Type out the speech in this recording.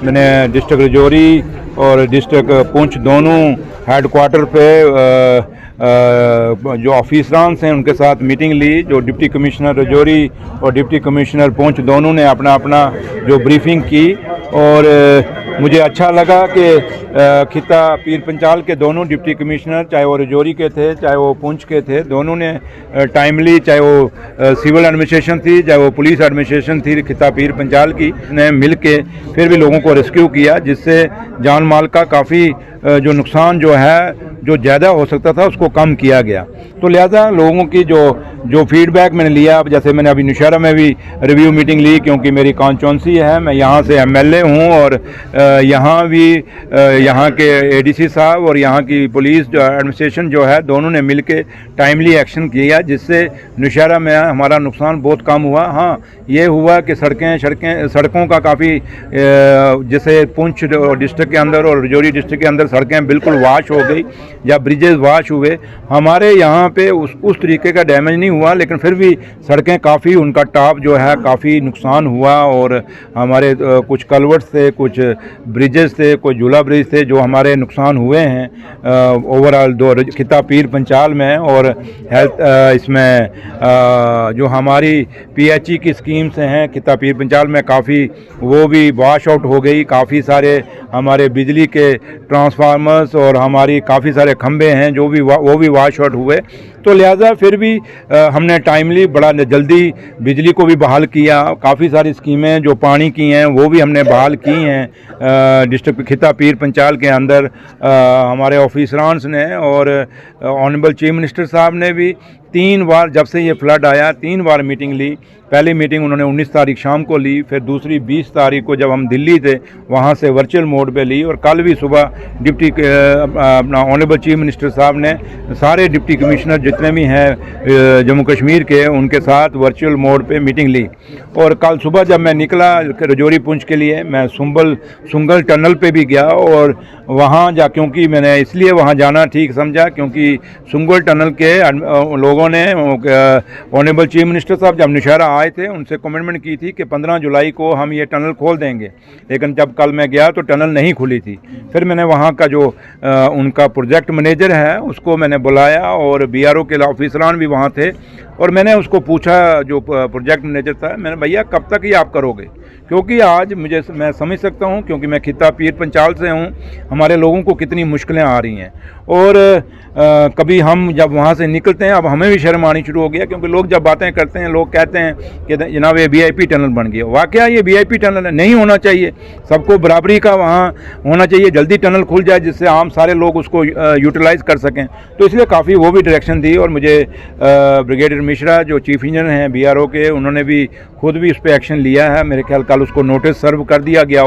मैंने डिस्ट्रिक्ट रजौरी और डिस्ट्रिक्ट पुंछ दोनों हेड क्वार्टर पे जो ऑफिसरान हैं उनके साथ मीटिंग ली। जो डिप्टी कमिश्नर रजौरी और डिप्टी कमिश्नर पुंछ दोनों ने अपना अपना जो ब्रीफिंग की और मुझे अच्छा लगा कि खिता पीर पंचाल के दोनों डिप्टी कमिश्नर, चाहे वो रजौरी के थे चाहे वो पुंछ के थे, दोनों ने टाइमली, चाहे वो सिविल एडमिनिस्ट्रेशन थी चाहे वो पुलिस एडमिनिस्ट्रेशन थी खिता पीर पंचाल की, ने मिल के फिर भी लोगों को रेस्क्यू किया, जिससे जान माल का काफ़ी जो नुकसान जो है जो ज़्यादा हो सकता था उसको कम किया गया। तो लिहाजा लोगों की जो फीडबैक मैंने लिया, जैसे मैंने अभी नौशहरा में भी रिव्यू मीटिंग ली क्योंकि मेरी कॉन्स्टिट्यूंसी है, मैं यहाँ से एमएलए हूँ और यहाँ भी यहाँ के एडीसी साहब और यहाँ की पुलिस जो एडमिनिस्ट्रेशन जो है दोनों ने मिल के टाइमली एक्शन किया, जिससे नौशहरा में हमारा नुकसान बहुत कम हुआ। हाँ, ये हुआ कि सड़कों का काफ़ी, जैसे पुंछ डिस्ट्रिक्ट के अंदर और रजौरी डिस्ट्रिक्ट के अंदर सड़कें बिल्कुल वाश हो गई या ब्रिजेस वाश हुए। हमारे यहाँ पे उस तरीके का डैमेज नहीं हुआ, लेकिन फिर भी सड़कें काफ़ी, उनका टॉप जो है काफ़ी नुकसान हुआ और हमारे कुछ कलवर्ट्स थे, कुछ ब्रिजेस थे, कुछ झूला ब्रिज थे जो हमारे नुकसान हुए हैं ओवरऑल खिता पीर पंचाल में। और हेल्थ इसमें जो हमारी पीएचई की स्कीम्स हैं खिता पीर पंचाल में काफ़ी वो भी वॉश आउट हो गई। काफ़ी सारे हमारे बिजली के ट्रांसफार्मर्स और हमारी काफ़ी सारे खंभे हैं जो भी वो भी वॉश आउट हुए। तो लिहाजा फिर भी हमने टाइमली बड़ा जल्दी बिजली को भी बहाल किया। काफ़ी सारी स्कीमें जो पानी की हैं वो भी हमने बहाल की हैं डिस्ट्रिक्ट खिता पीर पंचाल के अंदर हमारे ऑफिसरान ने। और ऑनरेबल चीफ मिनिस्टर साहब ने भी 3 बार, जब से ये फ्लड आया 3 बार मीटिंग ली। पहली मीटिंग उन्होंने 19 तारीख शाम को ली, फिर दूसरी 20 तारीख को जब हम दिल्ली थे वहाँ से वर्चुअल मोड पे ली, और कल भी सुबह डिप्टी अपना ऑनरेबल चीफ मिनिस्टर साहब ने सारे डिप्टी कमिश्नर जितने भी हैं जम्मू कश्मीर के उनके साथ वर्चुअल मोड पे मीटिंग ली। और कल सुबह जब मैं निकला रजौरी पुंछ के लिए, मैं सुंगल टनल पे भी गया और वहाँ क्योंकि मैंने इसलिए वहाँ जाना ठीक समझा क्योंकि सुंगल टनल के लोगों ने ऑनरेबल चीफ मिनिस्टर साहब जब नौशहरा आए थे उनसे कमिटमेंट की थी कि 15 जुलाई को हम ये टनल खोल देंगे, लेकिन जब कल मैं गया तो टनल नहीं खुली थी। फिर मैंने वहाँ का जो उनका प्रोजेक्ट मैनेजर है उसको मैंने बुलाया और बीआरओ के ऑफिसरान भी वहाँ थे, और मैंने उसको पूछा, जो प्रोजेक्ट मैनेजर था, मैंने भैया कब तक ये आप करोगे, क्योंकि आज मैं समझ सकता हूँ क्योंकि मैं खिता पीर पंचाल से हूँ, हमारे लोगों को कितनी मुश्किलें आ रही हैं। और कभी हम जब वहाँ से निकलते हैं, अब हमें भी शर्म आनी शुरू हो गया क्योंकि लोग जब बातें करते हैं लोग कहते हैं कि जनाब ये वीआईपी टनल बन गया। वाकया ये वीआईपी टनल नहीं होना चाहिए, सबको बराबरी का वहाँ होना चाहिए, जल्दी टनल खुल जाए जिससे आम सारे लोग उसको यूटिलाइज़ कर सकें। तो इसलिए काफ़ी वो भी डायरेक्शन दी, और मुझे ब्रिगेडियर मिश्रा जो चीफ इंजीनियर हैं बीआरओ के, उन्होंने भी खुद भी उस पर एक्शन लिया है। मेरे ख्याल कल उसको नोटिस सर्व कर दिया गया।